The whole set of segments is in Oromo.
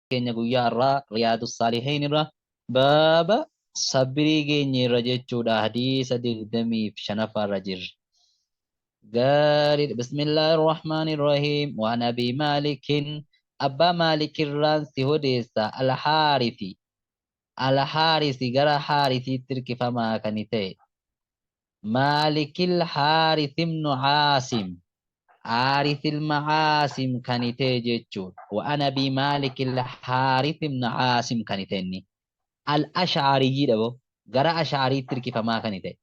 keenya guyyaa irraa riyaadus saalihiin irra baaba sabrii keenya irra jechuudha hadiisa 25 irra jirra. Gaarii bismillahir rahmaanir rahiim waan abii maalikin abbaa maalikirraan si odeessa alhaarisi gara haarisiitti hirkifamaa kan ta'e maalikil haaris ibnu caasim حارث المعاصم كانتي جيتشون وأنا بمالك الحارث بن عاصم كانتني الأشعري دبو جرى أشعري تركي فما كانتي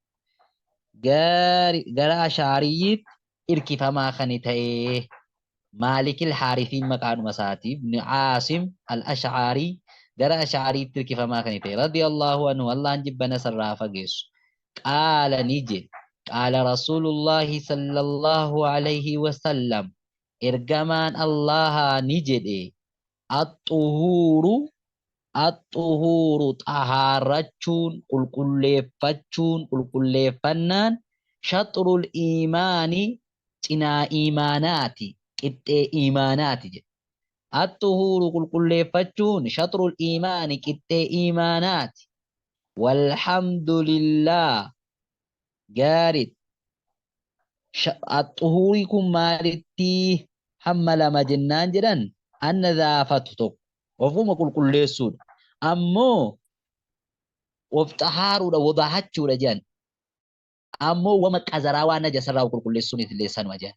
جرى أشعري تركي فما كانتي مالك الحارثين مكان مساتي بن عاصم الأشعري جرى أشعري تركي فما كانتي رضي الله عنه والله نجيب نسر رافقيس قال نجي قال رسول الله صلى الله عليه وسلم إرجمان الله نجد الطهور طهارتشون قل كل فنان شطر الإيمان تنا إيماناتي كت إيماناتي الطهور قل كل فتشون شطر الإيمان كت إيماناتي والحمد لله جارد الطهوركم مالتي حمل مجنان جران أن ذافتك وفهم كل يسود أمو وافتحارو وضاحتشو رجان أمو وما كزراوانا جسراو كل يسود اللسان وجان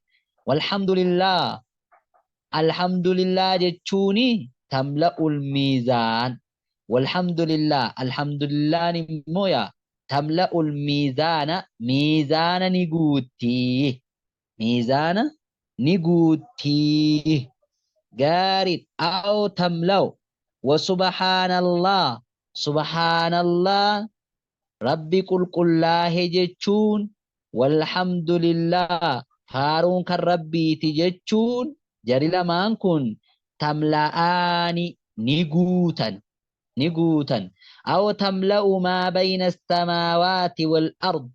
والحمد لله الحمد لله جتشوني تملأ الميزان والحمد لله الحمد لله نمويا تملأ الميزان ميزان نيجوتي جارد أو تملأ وسبحان الله سبحان الله ربي كل الله جتشون والحمد لله هارون كالربي تجتشون جري لمان كن تملأني نيجوتا أو تملأ ما بين السماوات والأرض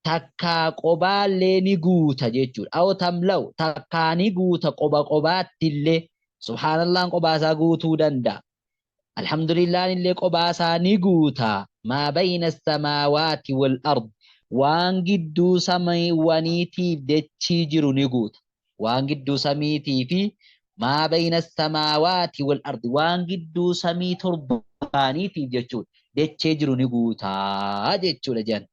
تكا قبال نيجوتا جيتشون أو تملأ تكا نيجوتا قبات اللي سبحان الله قباسا قوتو دندا الحمد لله اللي قباسا نيجوتا ما بين السماوات والأرض وان جدو سمي ونيتي دتشي جرو نيجوتا وان جدو سميتي في ما بين السماوات والأرض وان جدو سمي تربانيتي جيتشون dechee jiru ni guutaa jechuudha jedhan.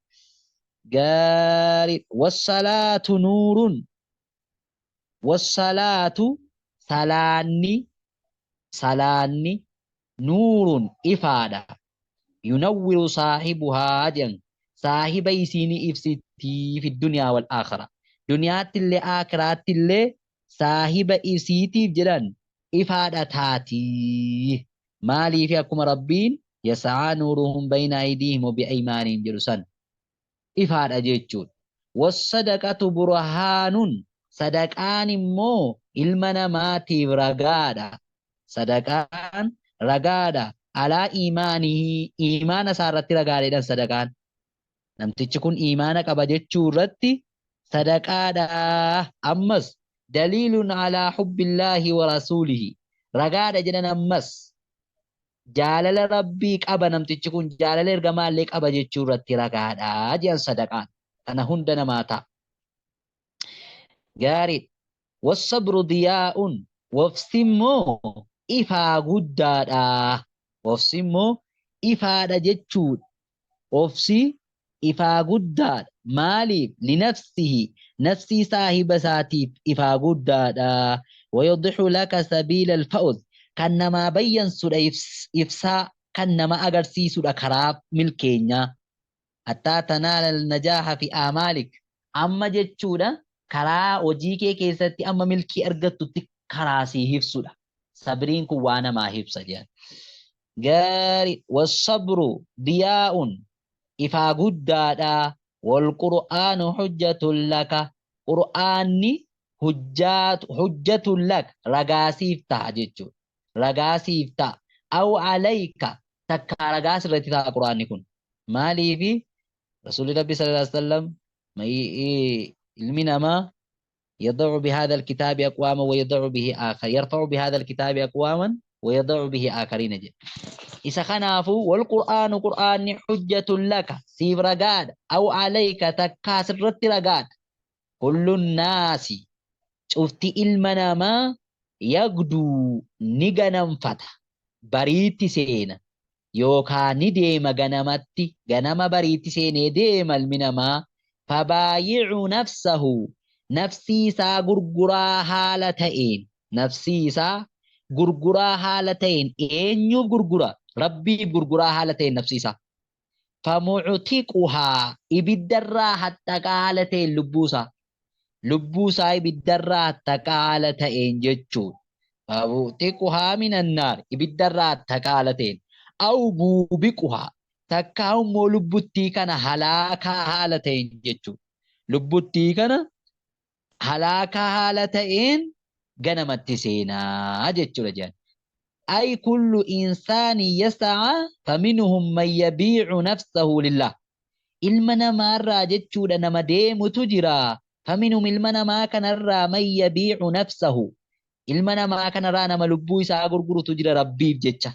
Gaarii wassalaatu nuurun wassalaatu salaanni nuurun ifaadha. Yunawwiru saahibuhaa jedhan saahiba isiini ibsitii fi dunyaa wal aakhira. Duniyaatti illee aakhiraatti illee saahiba isiitiif jedhan ifaadha taatii. Maaliif akkuma rabbiin يسعى نورهم بين أيديهم وبأيمانهم جلسان إفادة جيتشون والصدقة برهان صدقان مو إلمنا ماتي رقادة صدقان رقادة على إيمانه إيمان سارت رقادة صدقان نمتشكون إيمانك أبجتشو رتي صدقادة أمس دليل على حب الله ورسوله رقادة جنان أمس jaalala rabbii qaba namtichi kun jaalala ergamaallee qaba jechuu irratti ragaadha jedhan sadaqaan kana hunda namaa ta'a. Gaarii wassabru diyaa'un wofsimmoo ifaa guddaadha. Wofsimmoo ifaadha jechuudha. Ofsi ifaa guddaadha. Maaliif linafsihi nafsii saahiba isaatiif ifaa guddaadha. Wayodixu laka sabiila alfa'uz kan namaa bayyansuudha ibsaa kan nama agarsiisuudha karaa milkeenyaa hattaa tanaala najaaha fi amaalik amma jechuudha karaa hojii kee keessatti amma milkii argattutti karaa sii ibsuudha sabriin kun waa namaa ibsa jedhan. Gaarii wassabru diyaa'un ifaa guddaadha wal qur'aanu hujjatun laka qur'aanni hujjatun laka ragaasiif ta'a jechuudha. Ragaasiif ta'a. Aw alayka takka ragaas irratti ta'a quraanni kun. Maaliifi Rasuulli Rabbi sallallahu alaihi wasallam ilmi namaa يضع بهذا الكتاب أقواما ويضع به آخر يرفع بهذا الكتاب أقواما ويضع به آخرين جد إذا خنافوا والقرآن قرآن حجة لك سيف رقاد أو عليك تكاسر رت رقاد كل الناس شفت إلمنا ما يقدو نغنم فتح بريت سينا يوكا نديم غنمتي غنم بريت سينا ديم المنما فبايع نفسه نفسي سا غرغرا حالتين نفسي سا غرغرا حالتين اينيو غرغرا ربي غرغرا حالتين نفسي سا فمعتقها إبدرا حتى قالتين لبوسا إبدرا حتى قالتين جتشون فمعتقها من النار إبدرا حتى قالتين أو موبقها تكاو لبوتي كان هلاكا حالتين جتشون لبوتي كان هلاكا حالتين غنمت سينا جتشو رجال أي كل إنسان يسعى فمنهم من يبيع نفسه لله إلمنا ما راجتشو لنما ديم تجرا فمنهم إلمنا ما كان را من يبيع نفسه إلمنا ما كان را نما لبو إسا غرغر تجرا ربي بجتشا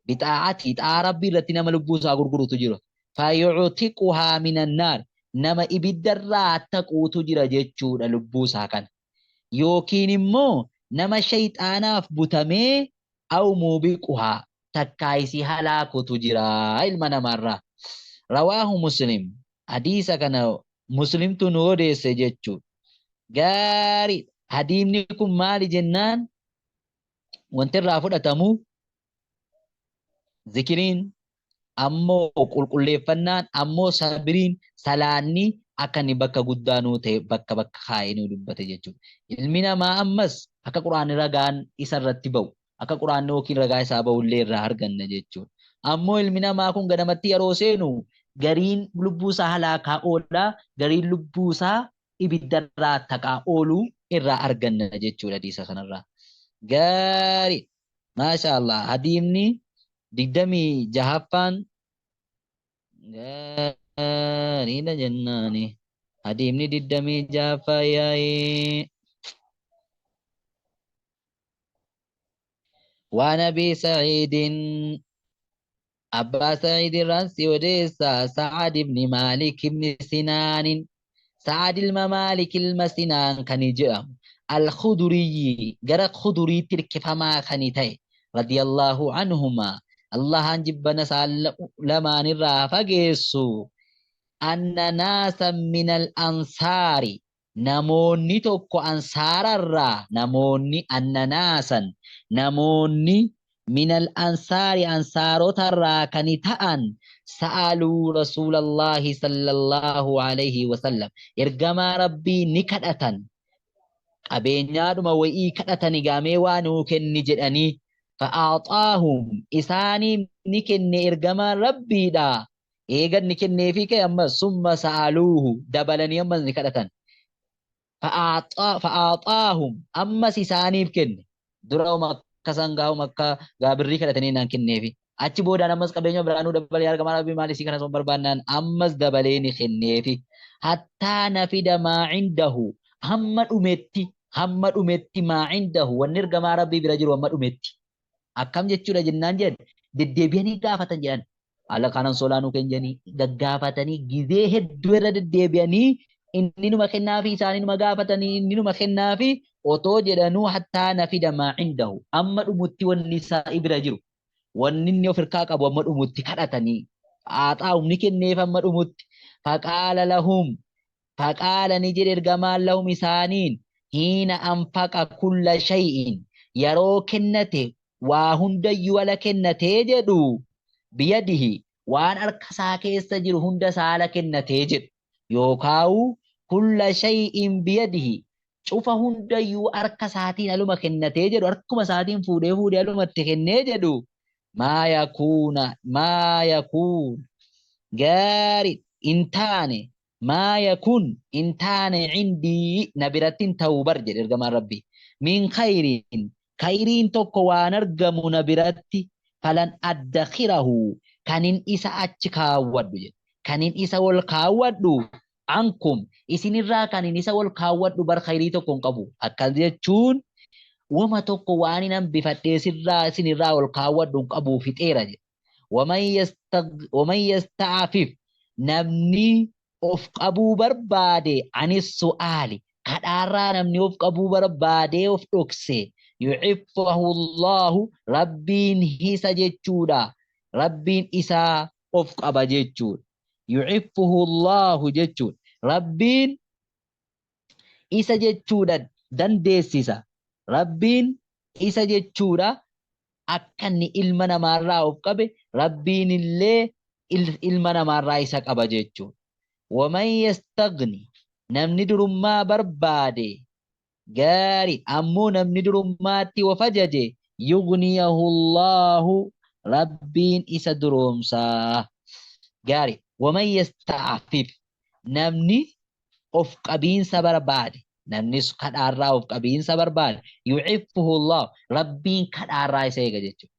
بطاعتي طاع ربي رتي نما لبو إسا غرغر تجرا فيعتقها من النار نما إبدر را تقو تجرا جتشو لبو إسا كان يوكين مو نما شيطاناف بوتامي أو موبقها تكايسي هلاكو تجرا إلمنا مرة رواه مسلم حديث كان مسلم تنوري سجدتو غاري حديثكم مال جنان وانتر رافض أتمو ذكرين أمو قل فنان أمو صابرين سلاني أكني بكا قدانو تي بكا خاينو دبت جتو علمنا ما أمس أكا قرآن رغان إسر رتبو أكا قرآن نوكي رغا إسابو اللي رهرغن جتو أمو علمنا ما كون غنمتي أروسينو gariin lubbuusaa halaakaa oola gariin lubbuusaa ibiddarraa taqaa ooluu irraa arganna jechuudha hadiisa kanarraa gaarii maasha Allah hadiimni 26ffaan gaariidha jennaani hadiimni 26ffaa yaa'ee waan Abii Sa'iidin أبا سعيد الرنسي وديسا سعد بن مالك بن سنان سعد الممالك المسنان كان جاء الخضري جرى خضري ترك فما خنيتي رضي الله عنهما الله أنجب نسال لما نرى فقيسو أن ناسا من الأنصار نموني توكو أنصار الرا نموني أن ناسا نموني من الأنصار أنصارات الراكنتان سألوا رسول الله صلى الله عليه وسلم إرجما ربي نكدة أبيناد موئي كدة نجامي وانو كن نجدني فأعطاهم إساني نكن إرجما ربي دا إيجاد نكن فيك أما ثم سألوه دبلني أما نكدة فأعطاهم أما سيساني بكن دراو kasanggahu maka gabirri kadhatanii naan kenneefi achi boodaan ammas qabeenya biraanuu dabalee argamaa rabbii maalisii kana son barbaannaan ammas dabalee ni kenneefi hattaa nafida maa cindahu hamma dhumetti maa cindahu wanni ergamaa rabbii bira jiru hamma dhumetti akkam jechuudha jennaan jedhan deddeebi'anii gaafatan jedhan haala kanan solaanuu keenyanii gaggaafatanii gizee hedduu irra deddeebi'anii inni numa kennaafi isaanii numa gaafatanii inni numa kennaafi otoo jedhanuu hattaa nafida maa cindahu amma dhumutti wanni isaa ibira jiru wanni inni of hirkaa qabu amma dhumutti kadhatanii aaxaa'um ni kenneef amma dhumutti faqaala lahum faqaala ni jedhe ergamaan lahum isaaniin hiina anfaqa kulla shay'in yeroo kennate waa hundayyuu ala kennatee jedhu biyadihi waan harkasaa keessa jiru hunda saala kennatee jedhu yookaawu kulla shay'in biyadihi cufa hundayyuu harka isaatiin aluma kennatee jedhu harkuma isaatiin fuudhee alumatti kennee jedhu maa yakuun gaari intaane maa yakun intaane cindii na birattin ta'uu bar jedhe ergamaan rabbii min khayriin tokko waan argamu na biratti falan addakhirahu kanin isa achi kaawwadhu jedhe kanin isa wal kaawwadhu ankum isinirraa kanin isa wal kaawwadhu bar khayrii tokko hin qabu akkas jechuun wama tokko waan hin hambifadhee sinirraa ol kaawwadhu hin qabu fixeera jedhe. Waman yasta'afif namni of qabuu barbaade anis su'aali kadhaarraa namni of qabuu barbaade of dhokse yu'iffahu Allahu rabbiin isa jechuudha. Rabbiin isaa of qaba jechuudha. Yu'iffahu Allahu jechuudha. Rabbiin isa jechuudha dandeessisa. Rabbiin isa jechuudha akka inni ilma namaarraa of qabe rabbiin illee ilma namaarraa isa qaba jechuudha. Waman yastagni namni durummaa barbaade gaarii ammoo namni durummaatti of ajaje yugniyahu Allahu rabbiin isa duroomsaa. Gaarii waman yasta'afif namni of qabiinsa barbaade namni kadhaarraa of qabiinsa barbaade yu'iffuhu Allah rabbiin kadhaarraa isa eega jechuudha.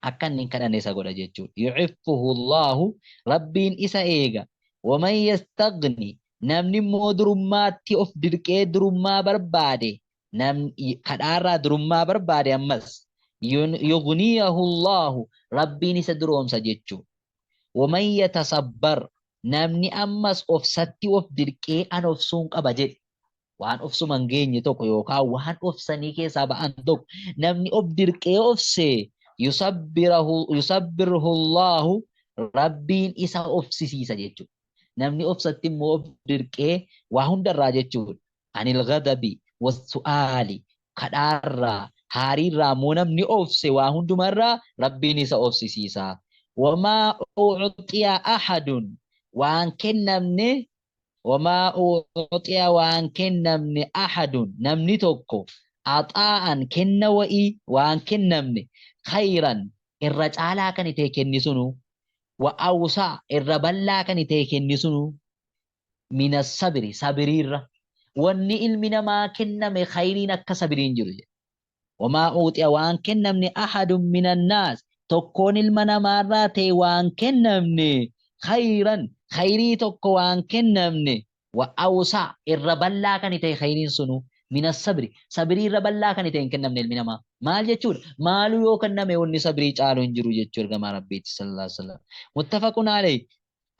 Akka inni kadhanne isa godha jechuudha. Yu'iffuhu Allahu rabbiin isa eega. Waman yastagni namni immoo durummaatti of dirqee durummaa barbaade kadhaarraa durummaa barbaade ammas yugniyahu Allahu rabbiin isa duroomsa jechuudha. Waman yatasabbar namni ammas ofsatti of dirqee an ofsuun qaba jedhe waan ofsuma hin geenye tokko yookaan waan ofsanii keessaa ba'an tokko namni of dirqee ofsee yusabbirhu Allahu rabbiin isa ofsisiisa jechuudha. Namni ofsatti immoo of dirqee waa hundarraa jechuudha. Anil ghadabi wassu'aali kadhaarraa haariirraa immoo namni ofse waa hundumarraa rabbiin isa ofsisiisa. Wamaa u'tiya ahadun waan kennamne wamaa u'tiya waan kennamne ahadun namni tokko axaa'an kenna wa'ii waan kennamne khayran irra caalaa kan ta'e kennisunu wa awsaa irra bal'aa kan ta'e kennisunu mina sabiriirra wanni ilmi namaa kenname khayriin akka sabiriin jiru jedhe. Wamaa u'tiya waan kennamne ahadun minannaas tokkoon ilma namaarraa ta'e waan kennamne khayran khayrii tokko waan kennamne wa awsaa irra bal'aa kan ta'e khayriin sunu mina sabrii irra bal'aa kan ta'e hin kennamne ilmi namaa maal jechuudha. Maaluu yoo kenname wanni sabrii caalu hin jiru jechuu ergamaa rabbiitti sallallahu alaihi wasallam. Muttafaqun alayhi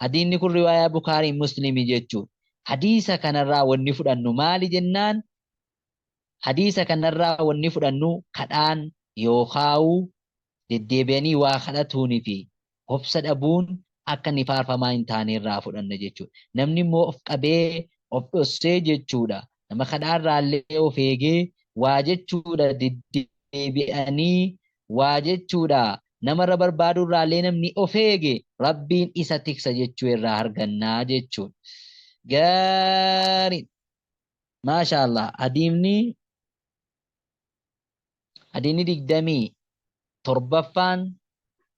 hadiisni kun riwaayaa Bukaarii Muslimii jechuudha. Hadiisa kanarraa wanni fudhannu maali jennaan hadiisa kanarraa wanni fudhannu kadhaan yookaa'u deddeebi'anii waa kadhatuunii fi obsa dhabuun akka inni faarfamaa hin taane irraa fudhanna jechuudha. Namni immoo of qabee of dhossee jechuudha. Nama kadhaarraallee of eegee waa jechuudha deddeebi'anii waa jechuudha namarra barbaadurraallee namni of eege rabbiin isa tiksa jechuu irraa argannaa jechuudha. Gaarii maashaallah hadiisni 27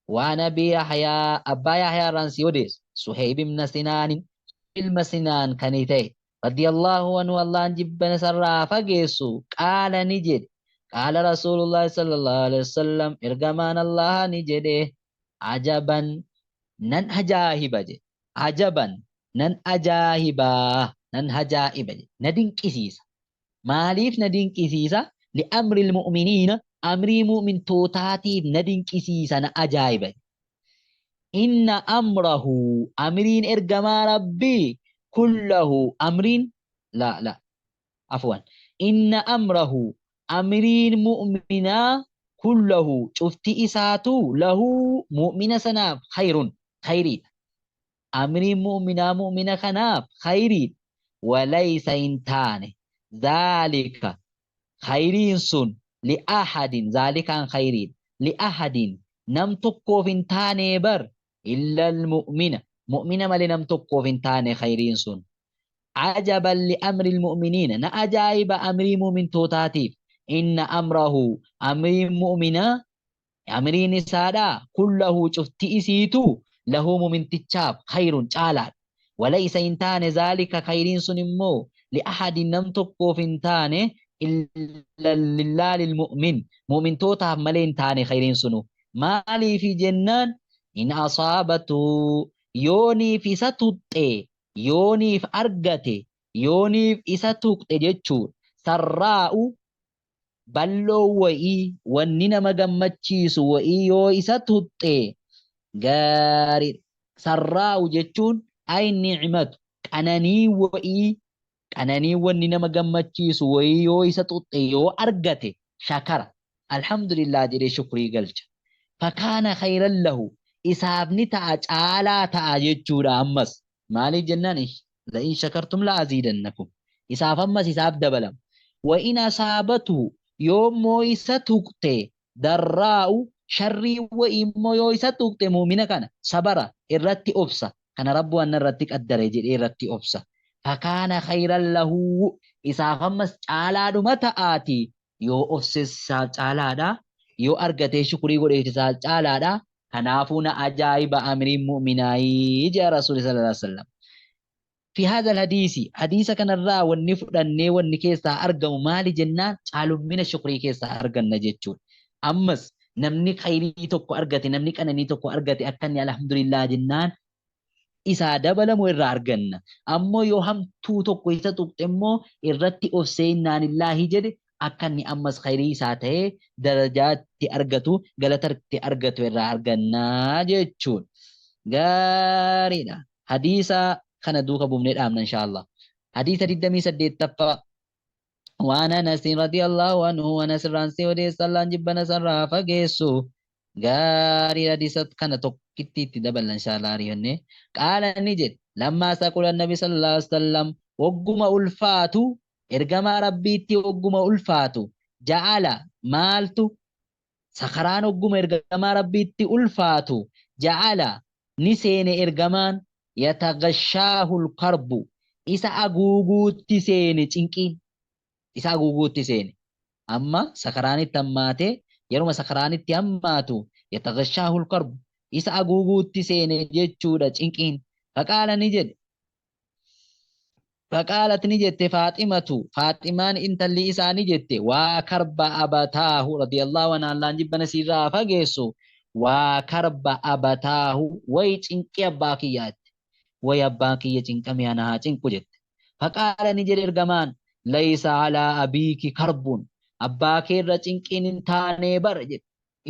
waan Abii Yahyaa abbaa Yahyaa irraan si odeessu Suhayb ibn Sinaan ilma Sinaan kan ta'e radiyallahu anhu Allahan jibbana sarraa fageessu qaala ni jedhe qaala Rasuulullah sallallahu alaihi wasallam ergamaan Allah ni jedhe ajaban nan ajaa'iba jedhe ajaban nan ajaa'iba nan ajaa'iba jedhe na dinqisiisa. Maaliif na dinqisiisa? Li'amri ilmu'miniina amrii mu'mintootaatiif na dinqisiisa na ajaa'iba. Inna amrahu amriin ergamaa rabbii kullahu amriin la afwan inna amrahu amriin mu'minaa kullahu cufti isaatu lahu mu'mina sanaaf khayrun khayriidha. Amriin mu'minaa mu'mina kanaaf khayriidha. Walaysa hin taane dhaalika khayriin sun li'ahadin zaalikaan khayriidha li'ahadin nam tokkoof hin taane bar illa almu'mina mu'mina malee nam tokkoof hin taane khayriin sun. Ajaban li'amri ilmu'miniina na ajaa'iba amrii mu'mintootaatiif inna amrahu amriin mu'minaa amriin isaadha kullahu cufti isiitu lahu mu'mintichaaf khayrun caalaadha. Walaysa hin taane zaalika khayriin sun immoo li'ahadin nam tokkoof hin taane illa lilmu'min mu'mintootaaf malee hin taane khayriin sunu. Maaliifi jennaan in asaabatu yooniif isa tuqxe yooniif argate yooniif isa tuqxe jechuudha. Sarraa'u balloo wa'ii wanni nama gammachiisu wa'ii yoo isa tuqxe gaarii sarraa'u jechuun ay ni'matu qananii wa'ii qananii wanni nama gammachiisu wa'ii yoo isa tuqxe yoo argate shakara alhamdulillah jedhee shukrii galcha fakaana khayran lahu isaaf ni ta'a caalaa ta'a jechuudha ammas maaliif jennaan la'in shakartum la aziidannakum isaaf ammas isaaf dabalama wa in asaabatu yoommoo isa tuqxe darraa'u sharrii wa immoo yoo isa tuqxe muumina kana sabara irratti obsa kana rabbu anna irratti qaddare jedhee irratti obsa fakaana khayran lahu isaaf ammas caalaadhuma ta'aati yoo obses isaaf caalaadha yoo argatee shukrii godheef isaaf caalaadha kanaafuu na ajaa'iba amriin mu'minaayii jaa rasuuli sallallahu alaihi wasallam في هذا الحديث حديث كان الرا والنفدني والنكيسا أرجم مالي جنان قالوا من الشكر كيسا أرجم نجتشون أمس نمني خيري تكو أرجتي نمني كأنني تكو أرجتي أكني الحمد لله جنان إذا دبل مو الرارجنا أمو يوهم تو تكو إذا تكتمو الرتي أوسين نان الله جد أكني أمس خيري ساته درجات تأرجتو غلطر تأرجتو الرارجنا جتشون غارينا حديثا خنا دوكا بومنيت آمنا إن شاء الله حديث الدمي سديت تفا وانا نسي رضي الله عنه ونسر رانسي ودي صلى الله جبنا سرا فقيسو غاري حديثت خنا توكتي تدبل إن شاء الله ريهني قال نجد لما سأقول النبي صلى الله عليه وسلم وقم ألفاتو إرقما ربيتي وقم ألفاتو جعل مالتو سخران وقم إرقما ربيتي ألفاتو جعل نسين إرقمان يتغشاه القرب إسا أغوغوت سيني چنكين إسا أغوغوت سيني أما سكراني تماتي يروم سكراني تيماتو يتغشاه القرب إسا أغوغوت سيني جيچودا چنكين فقالت نجت فاطمة انت اللي إسا نجت وكرب أبتاه رضي الله عنه الله نجبنا سيرا فقيسو وكرب أبتاه ويچنكي أباكيات ويباك يجنكم يا نها جنكوجت فقال نجر إرجمان ليس على أبيك كرب أباك الرجنكين تاني برجت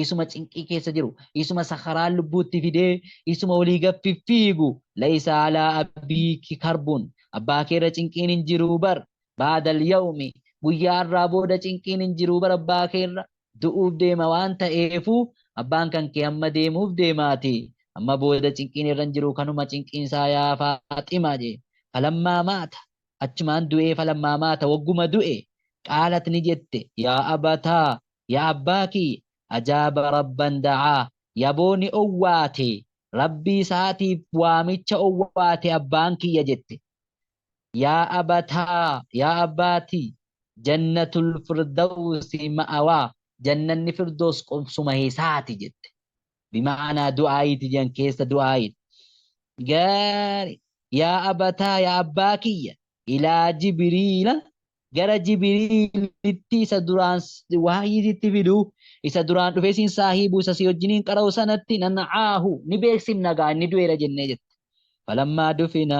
isuma cinqii keessa jiru isuma sakaraan lubbuutti fidee isuma walii gaffi fiigu laysa alaa abiiki karbun abbaa keerra cinqiin hin jiru bar baadal yawmi guyyaa irraa booda cinqiin hin jiru bar abbaa keerra du'uuf deema waan ta'eefu abbaan kan kee amma deemuuf deemaati amma booda cinqiin irra hin jiru kanuma cinqiin isaa yaa Faaximaa jee falammaa maata achumaan du'ee falammaa maata wagguma du'e qaalat ni jette yaa abataa yaa abbaakii أجاب ربا دعا يبوني أواتي ربي ساتي وامتش أواتي أبانكي يجت يا أبتا يا أباتي جنة الفردوس مأوا جنة الفردوس قمسمه ساتي جت بمعنى دعاي تجن كيس دعاي قال يا أبتا يا أباكي إلى جبريل gara jibriilitti isa duraan wahayiitti fidu isa duraan dhufee siin saahibu isa si wajjiniin qara'u sanatti nana'aahu ni beeksimna gaa inni du'eera jennee jette falammaa dufina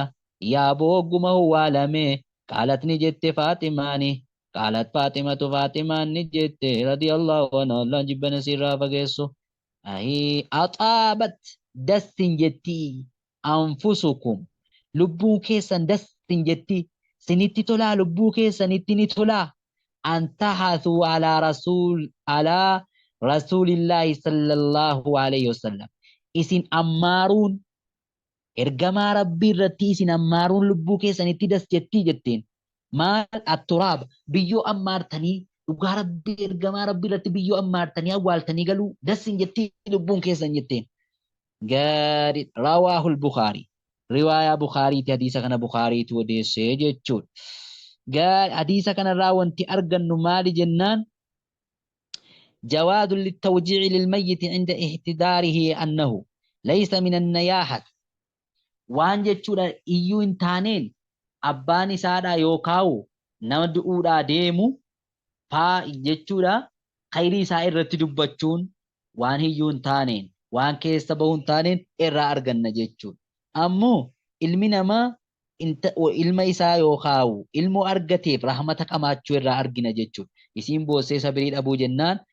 yaaboo ogguma huwaalame qaalat ni jette Faaximaani qaalat Faaximaan ni jette radiyallahu anha Allah jibbana sirraa fageessu axaabat dassin jetti anfusukum lubbuun keessan dassin jetti سنتي تولا لبوكي سنتي تولا أن تحثوا على رسول الله صلى الله عليه وسلم إسن أمارون إرجما ربي رتي إسن أمارون لبوكي سنتي دس جتي جتين مال التراب بيو أمارتني وقال ربي إرجما ربي رتي بيو أمارتني أولتني قالوا دس جتي لبوكي سنجتين قال رواه البخاري رواية بخاري حديث كان بخاري تودي سيجتشون قال حديث كان راونتي أرجن مال جنان جواد للتوجيع للميت عند احتداره أنه ليس من النياحة وان جتشون إيو انتانين أباني سادا يوكاو ندعودا ديمو فا جتشون خيري سائر رتدبتشون وان هيو انتانين وان كيس تبهون تانين إرى أرجن جتشون ammoo ilmi namaa ilma isaa yookaan ilmoo argateef rahmata qamaachuu irraa argina jechuudha. isiin boossee sabirii dhabuu jennaan